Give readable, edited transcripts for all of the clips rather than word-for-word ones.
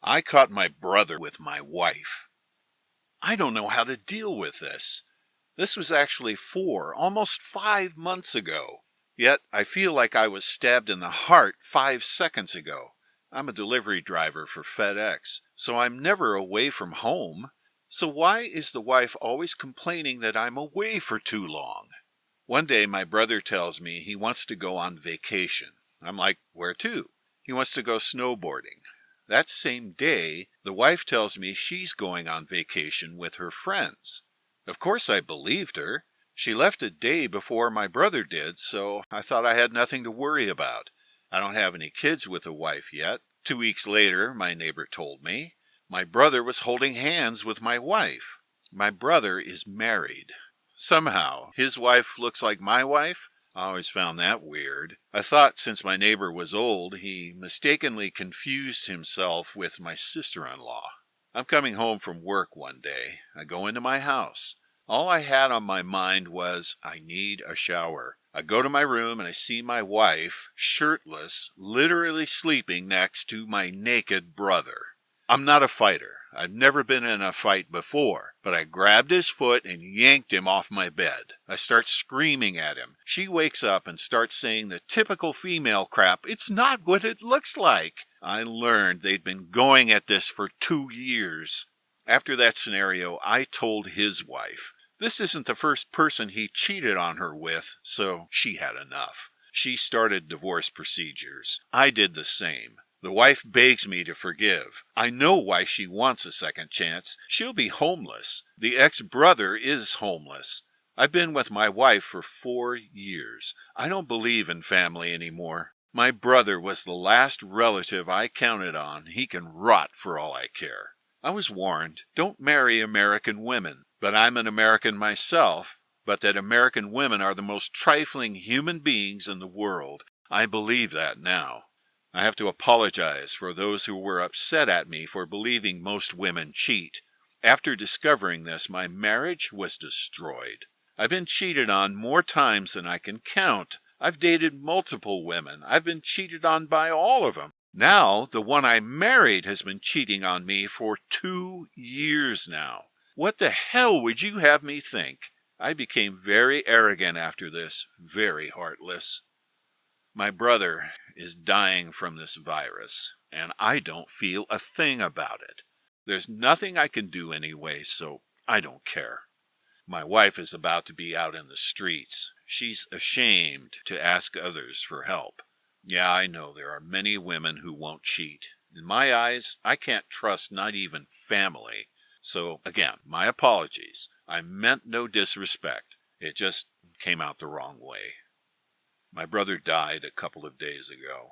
I caught my brother with my wife. I don't know how to deal with this. This was actually almost 5 months ago. Yet I feel like I was stabbed in the heart 5 seconds ago. I'm a delivery driver for FedEx, so I'm never away from home. So why is the wife always complaining that I'm away for too long? One day my brother tells me he wants to go on vacation. I'm like, where to? He wants to go snowboarding. That same day, the wife tells me she's going on vacation with her friends. Of course I believed her. She left a day before my brother did, so I thought I had nothing to worry about. I don't have any kids with a wife yet. 2 weeks later, my neighbor told me, my brother was holding hands with my wife. My brother is married. Somehow, his wife looks like my wife. I always found that weird. I thought since my neighbor was old, he mistakenly confused himself with my sister-in-law. I'm coming home from work one day. I go into my house. All I had on my mind was, I need a shower. I go to my room and I see my wife, shirtless, literally sleeping next to my naked brother. I'm not a fighter. I've never been in a fight before, but I grabbed his foot and yanked him off my bed. I start screaming at him. She wakes up and starts saying the typical female crap, "It's not what it looks like." I learned they'd been going at this for 2 years. After that scenario, I told his wife. This isn't the first person he cheated on her with, so she had enough. She started divorce procedures. I did the same. The wife begs me to forgive. I know why she wants a second chance. She'll be homeless. The ex-brother is homeless. I've been with my wife for 4 years. I don't believe in family anymore. My brother was the last relative I counted on. He can rot for all I care. I was warned, don't marry American women. But I'm an American myself. But that American women are the most trifling human beings in the world. I believe that now. I have to apologize for those who were upset at me for believing most women cheat. After discovering this, my marriage was destroyed. I've been cheated on more times than I can count. I've dated multiple women. I've been cheated on by all of them. Now, the one I married has been cheating on me for 2 years now. What the hell would you have me think? I became very arrogant after this, very heartless. My brother is dying from this virus, and I don't feel a thing about it. There's nothing I can do anyway, so I don't care. My wife is about to be out in the streets. She's ashamed to ask others for help. Yeah, I know there are many women who won't cheat. In my eyes, I can't trust not even family. So, again, my apologies. I meant no disrespect. It just came out the wrong way. My brother died a couple of days ago.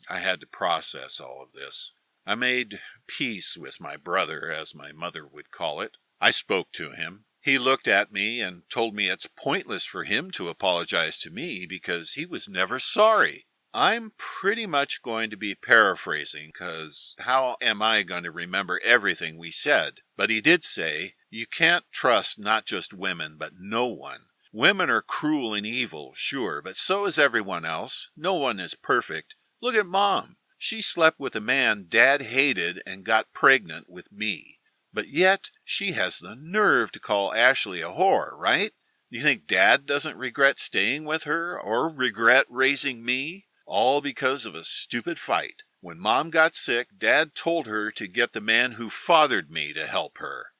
I had to process all of this. I made peace with my brother, as my mother would call it. I spoke to him. He looked at me and told me it's pointless for him to apologize to me because he was never sorry. I'm pretty much going to be paraphrasing, because how am I going to remember everything we said? But he did say, you can't trust not just women, but no one. Women are cruel and evil, sure, but so is everyone else. No one is perfect. Look at Mom. She slept with a man Dad hated and got pregnant with me. But yet, she has the nerve to call Ashley a whore, right? You think Dad doesn't regret staying with her or regret raising me? All because of a stupid fight. When Mom got sick, Dad told her to get the man who fathered me to help her.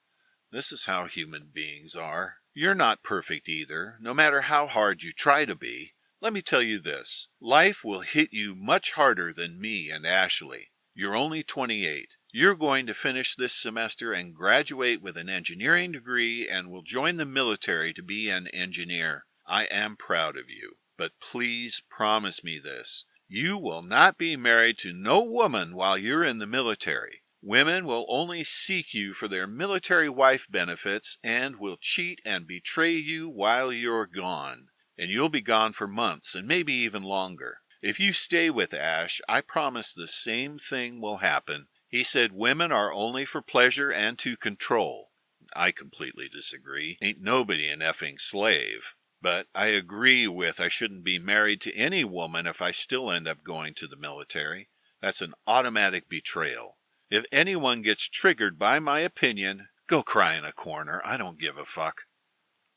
This is how human beings are. You're not perfect either, no matter how hard you try to be. Let me tell you this. Life will hit you much harder than me and Ashley. You're only 28. You're going to finish this semester and graduate with an engineering degree and will join the military to be an engineer. I am proud of you. But please promise me this. You will not be married to no woman while you're in the military. Women will only seek you for their military wife benefits and will cheat and betray you while you're gone. And you'll be gone for months and maybe even longer. If you stay with Ash, I promise the same thing will happen. He said women are only for pleasure and to control. I completely disagree. Ain't nobody an effing slave. But I agree with I shouldn't be married to any woman if I still end up going to the military. That's an automatic betrayal. If anyone gets triggered by my opinion, go cry in a corner. I don't give a fuck.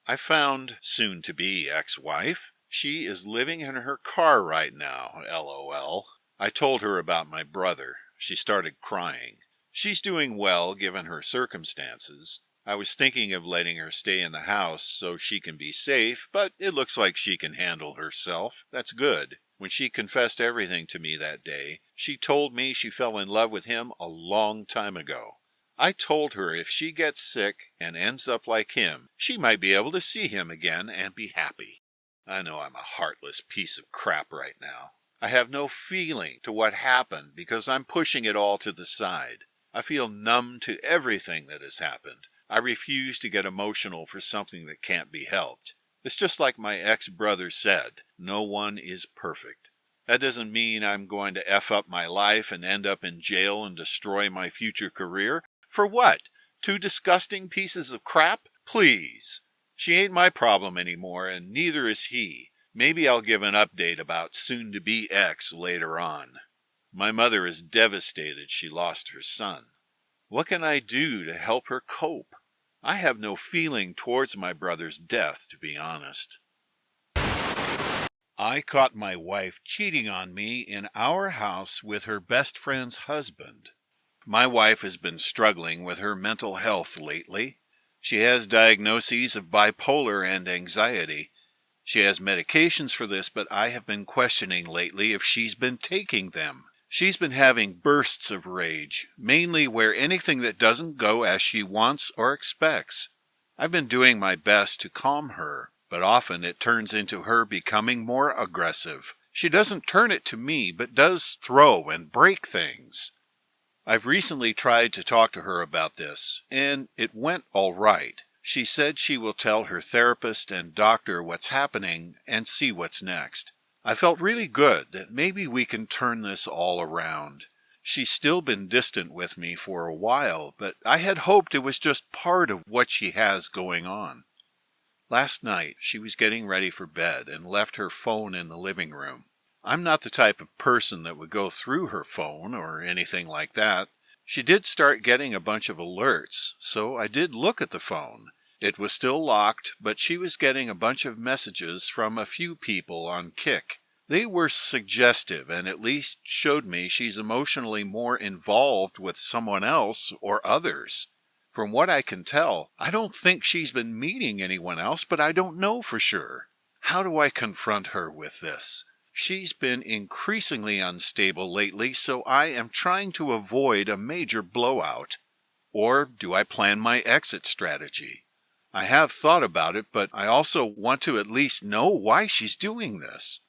I found soon-to-be ex-wife. She is living in her car right now, LOL. I told her about my brother. She started crying. She's doing well given her circumstances. I was thinking of letting her stay in the house so she can be safe, but it looks like she can handle herself. That's good. When she confessed everything to me that day, she told me she fell in love with him a long time ago. I told her if she gets sick and ends up like him, she might be able to see him again and be happy. I know I'm a heartless piece of crap right now. I have no feeling to what happened because I'm pushing it all to the side. I feel numb to everything that has happened. I refuse to get emotional for something that can't be helped. It's just like my ex-brother said, no one is perfect. That doesn't mean I'm going to F up my life and end up in jail and destroy my future career. For what? 2 disgusting pieces of crap? Please. She ain't my problem anymore, and neither is he. Maybe I'll give an update about soon-to-be ex later on. My mother is devastated she lost her son. What can I do to help her cope? I have no feeling towards my brother's death, to be honest. I caught my wife cheating on me in our house with her best friend's husband. My wife has been struggling with her mental health lately. She has diagnoses of bipolar and anxiety. She has medications for this, but I have been questioning lately if she's been taking them. She's been having bursts of rage, mainly where anything that doesn't go as she wants or expects. I've been doing my best to calm her, but often it turns into her becoming more aggressive. She doesn't turn it to me, but does throw and break things. I've recently tried to talk to her about this, and it went all right. She said she will tell her therapist and doctor what's happening and see what's next. I felt really good that maybe we can turn this all around. She's still been distant with me for a while, but I had hoped it was just part of what she has going on. Last night, she was getting ready for bed and left her phone in the living room. I'm not the type of person that would go through her phone or anything like that. She did start getting a bunch of alerts, so I did look at the phone. It was still locked, but she was getting a bunch of messages from a few people on Kik. They were suggestive and at least showed me she's emotionally more involved with someone else or others. From what I can tell, I don't think she's been meeting anyone else, but I don't know for sure. How do I confront her with this? She's been increasingly unstable lately, so I am trying to avoid a major blowout. Or do I plan my exit strategy? I have thought about it, but I also want to at least know why she's doing this.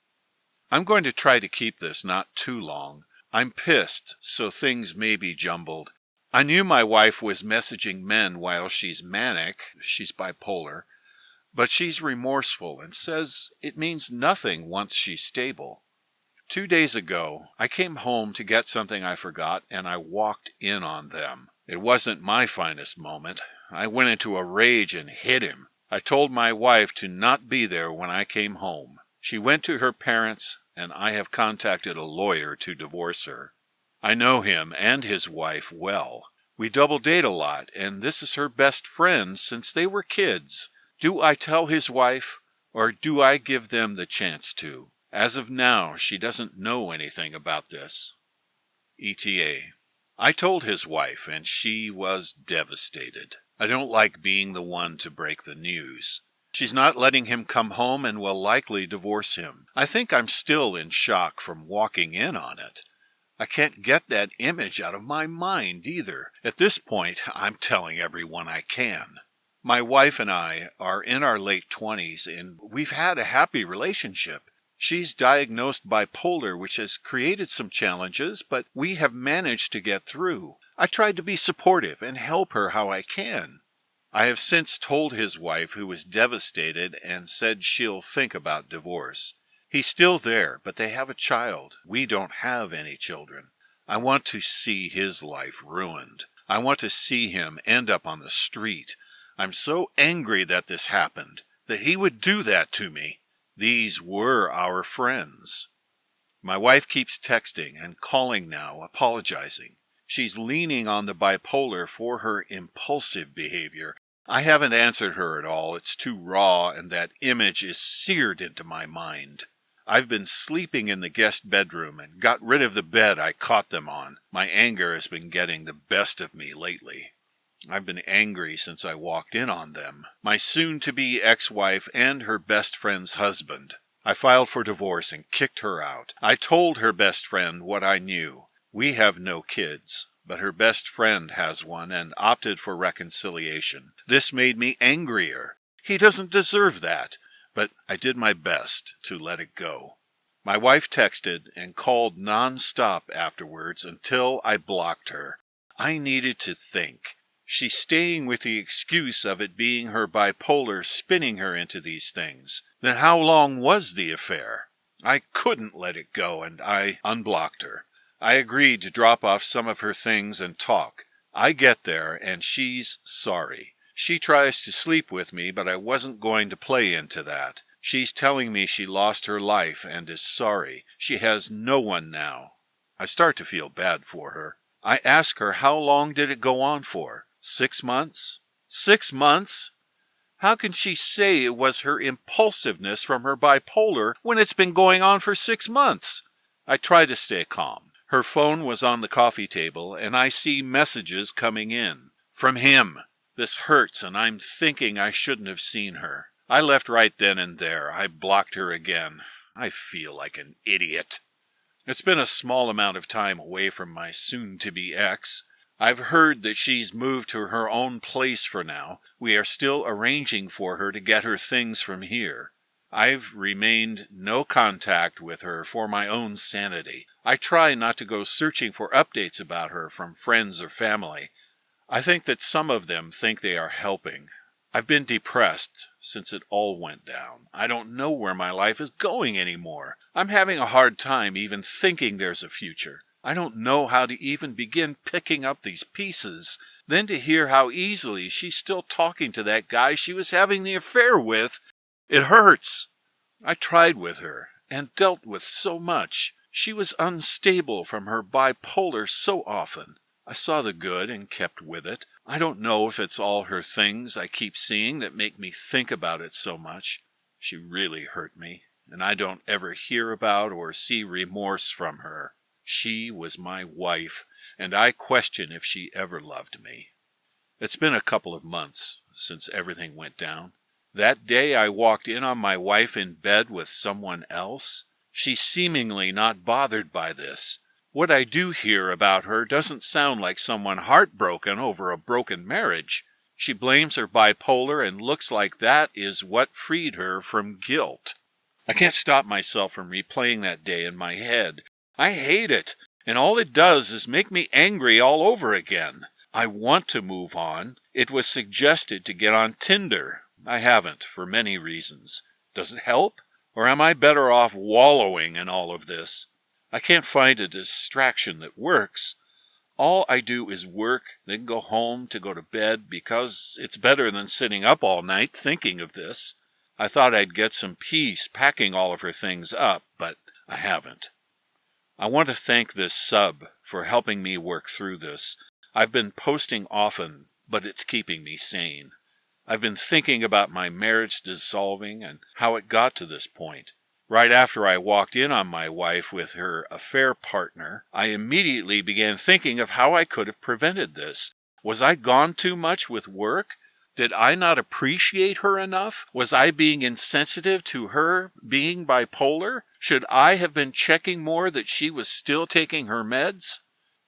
I'm going to try to keep this not too long. I'm pissed, so things may be jumbled. I knew my wife was messaging men while she's manic, she's bipolar, but she's remorseful and says it means nothing once she's stable. 2 days ago, I came home to get something I forgot and I walked in on them. It wasn't my finest moment. I went into a rage and hit him. I told my wife to not be there when I came home. She went to her parents and I have contacted a lawyer to divorce her. I know him and his wife well. We double date a lot and this is her best friend since they were kids. Do I tell his wife, or do I give them the chance to? As of now, she doesn't know anything about this. ETA. I told his wife, and she was devastated. I don't like being the one to break the news. She's not letting him come home and will likely divorce him. I think I'm still in shock from walking in on it. I can't get that image out of my mind either. At this point, I'm telling everyone I can. My wife and I are in our late 20s and we've had a happy relationship. She's diagnosed bipolar, which has created some challenges, but we have managed to get through. I tried to be supportive and help her how I can. I have since told his wife, who was devastated, and said she'll think about divorce. He's still there, but they have a child. We don't have any children. I want to see his life ruined. I want to see him end up on the street. I'm so angry that this happened, that he would do that to me. These were our friends. My wife keeps texting and calling now, apologizing. She's leaning on the bipolar for her impulsive behavior. I haven't answered her at all. It's too raw, and that image is seared into my mind. I've been sleeping in the guest bedroom and got rid of the bed I caught them on. My anger has been getting the best of me lately. I've been angry since I walked in on them, my soon-to-be ex-wife and her best friend's husband. I filed for divorce and kicked her out. I told her best friend what I knew. We have no kids, but her best friend has one and opted for reconciliation. This made me angrier. He doesn't deserve that, but I did my best to let it go. My wife texted and called non-stop afterwards until I blocked her. I needed to think. She's staying with the excuse of it being her bipolar spinning her into these things. Then how long was the affair? I couldn't let it go, and I unblocked her. I agreed to drop off some of her things and talk. I get there, and she's sorry. She tries to sleep with me, but I wasn't going to play into that. She's telling me she lost her life and is sorry. She has no one now. I start to feel bad for her. I ask her how long did it go on for? 6 months? 6 months? How can she say it was her impulsiveness from her bipolar when it's been going on for 6 months? I try to stay calm. Her phone was on the coffee table, and I see messages coming in. From him. This hurts, and I'm thinking I shouldn't have seen her. I left right then and there. I blocked her again. I feel like an idiot. It's been a small amount of time away from my soon-to-be ex. I've heard that she's moved to her own place for now. We are still arranging for her to get her things from here. I've remained no contact with her for my own sanity. I try not to go searching for updates about her from friends or family. I think that some of them think they are helping. I've been depressed since it all went down. I don't know where my life is going anymore. I'm having a hard time even thinking there's a future. I don't know how to even begin picking up these pieces. Then to hear how easily she's still talking to that guy she was having the affair with, it hurts. I tried with her and dealt with so much. She was unstable from her bipolar so often. I saw the good and kept with it. I don't know if it's all her things I keep seeing that make me think about it so much. She really hurt me, and I don't ever hear about or see remorse from her. She was my wife, and I question if she ever loved me. It's been a couple of months since everything went down. That day I walked in on my wife in bed with someone else. She's seemingly not bothered by this. What I do hear about her doesn't sound like someone heartbroken over a broken marriage. She blames her bipolar and looks like that is what freed her from guilt. I can't stop myself from replaying that day in my head. I hate it, and all it does is make me angry all over again. I want to move on. It was suggested to get on Tinder. I haven't, for many reasons. Does it help? Or am I better off wallowing in all of this? I can't find a distraction that works. All I do is work, then go home to go to bed because it's better than sitting up all night thinking of this. I thought I'd get some peace packing all of her things up, but I haven't. I want to thank this sub for helping me work through this. I've been posting often, but it's keeping me sane. I've been thinking about my marriage dissolving and how it got to this point. Right after I walked in on my wife with her affair partner, I immediately began thinking of how I could have prevented this. Was I gone too much with work? Did I not appreciate her enough? Was I being insensitive to her being bipolar? Should I have been checking more that she was still taking her meds?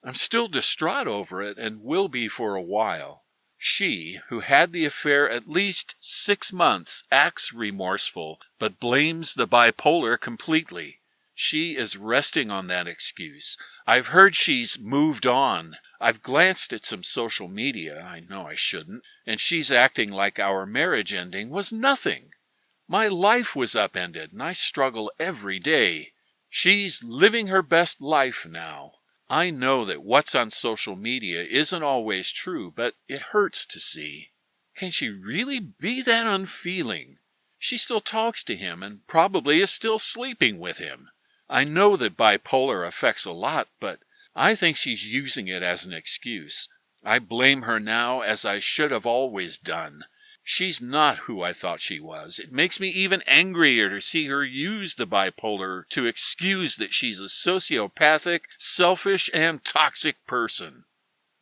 I'm still distraught over it and will be for a while. She, who had the affair at least 6 months, acts remorseful, but blames the bipolar completely. She is resting on that excuse. I've heard she's moved on. I've glanced at some social media, I know I shouldn't, and she's acting like our marriage ending was nothing. My life was upended, and I struggle every day. She's living her best life now. I know that what's on social media isn't always true, but it hurts to see. Can she really be that unfeeling? She still talks to him and probably is still sleeping with him. I know that bipolar affects a lot, but I think she's using it as an excuse. I blame her now as I should have always done. She's not who I thought she was. It makes me even angrier to see her use the bipolar to excuse that she's a sociopathic, selfish, and toxic person.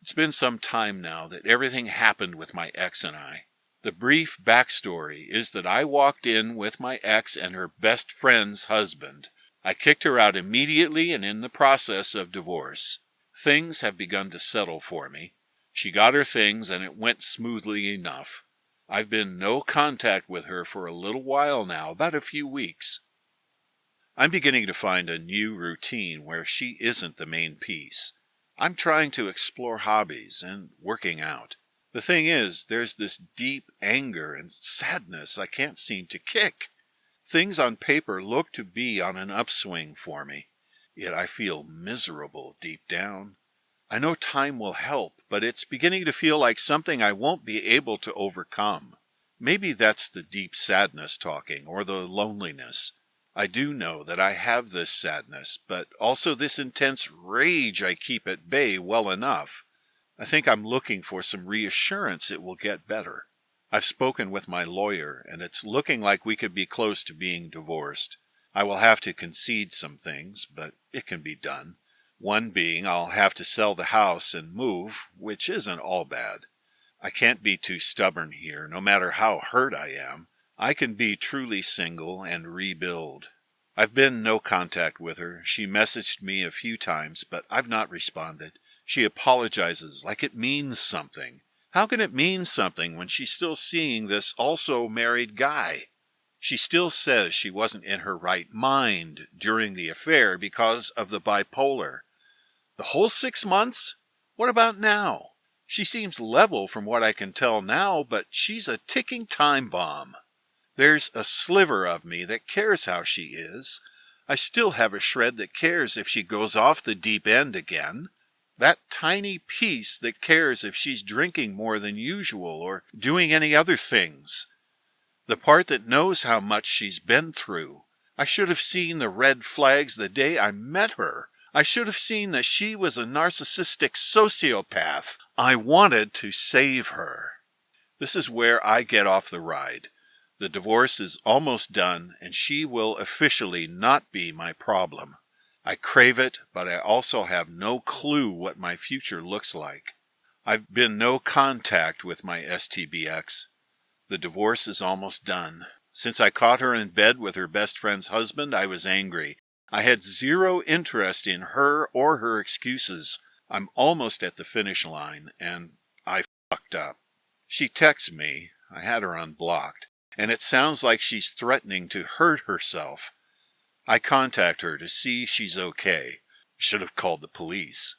It's been some time now that everything happened with my ex and I. The brief backstory is that I walked in with my ex and her best friend's husband. I kicked her out immediately and in the process of divorce. Things have begun to settle for me. She got her things and it went smoothly enough. I've been no contact with her for a little while now, about a few weeks. I'm beginning to find a new routine where she isn't the main piece. I'm trying to explore hobbies and working out. The thing is, there's this deep anger and sadness I can't seem to kick. Things on paper look to be on an upswing for me, yet I feel miserable deep down. I know time will help, but it's beginning to feel like something I won't be able to overcome. Maybe that's the deep sadness talking, or the loneliness. I do know that I have this sadness, but also this intense rage I keep at bay well enough. I think I'm looking for some reassurance it will get better. I've spoken with my lawyer, and it's looking like we could be close to being divorced. I will have to concede some things, but it can be done. One being I'll have to sell the house and move, which isn't all bad. I can't be too stubborn here, no matter how hurt I am. I can be truly single and rebuild. I've been no contact with her. She messaged me a few times, but I've not responded. She apologizes like it means something. How can it mean something when she's still seeing this also married guy? She still says she wasn't in her right mind during the affair because of the bipolar. The whole 6 months? What about now? She seems level from what I can tell now, but she's a ticking time bomb. There's a sliver of me that cares how she is. I still have a shred that cares if she goes off the deep end again. That tiny piece that cares if she's drinking more than usual or doing any other things. The part that knows how much she's been through. I should have seen the red flags the day I met her. I should have seen that she was a narcissistic sociopath. I wanted to save her. This is where I get off the ride. The divorce is almost done, and she will officially not be my problem. I crave it, but I also have no clue what my future looks like. I've been no contact with my STBX. The divorce is almost done. Since I caught her in bed with her best friend's husband, I was angry. I had zero interest in her or her excuses. I'm almost at the finish line, and I fucked up. She texts me, I had her unblocked, and it sounds like she's threatening to hurt herself. I contact her to see she's okay. Should have called the police.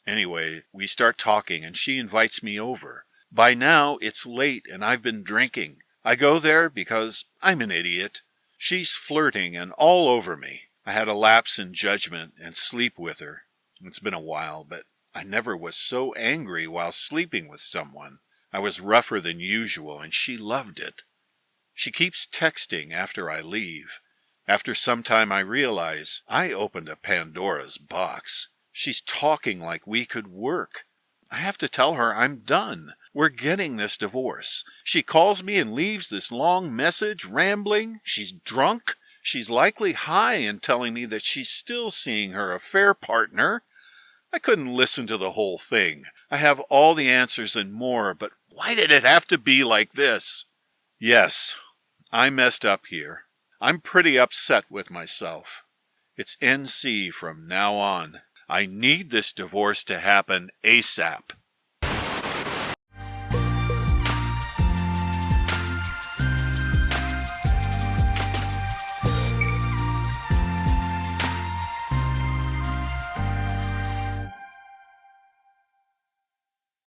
Anyway, we start talking and she invites me over. By now, it's late and I've been drinking. I go there because I'm an idiot. She's flirting and all over me. I had a lapse in judgment and sleep with her. It's been a while, but I never was so angry while sleeping with someone. I was rougher than usual and she loved it. She keeps texting after I leave. After some time I realize I opened a Pandora's box. She's talking like we could work. I have to tell her I'm done. We're getting this divorce. She calls me and leaves this long message, rambling. She's drunk. She's likely high and telling me that she's still seeing her affair partner. I couldn't listen to the whole thing. I have all the answers and more, but why did it have to be like this? Yes, I messed up here. I'm pretty upset with myself. It's NC from now on. I need this divorce to happen ASAP.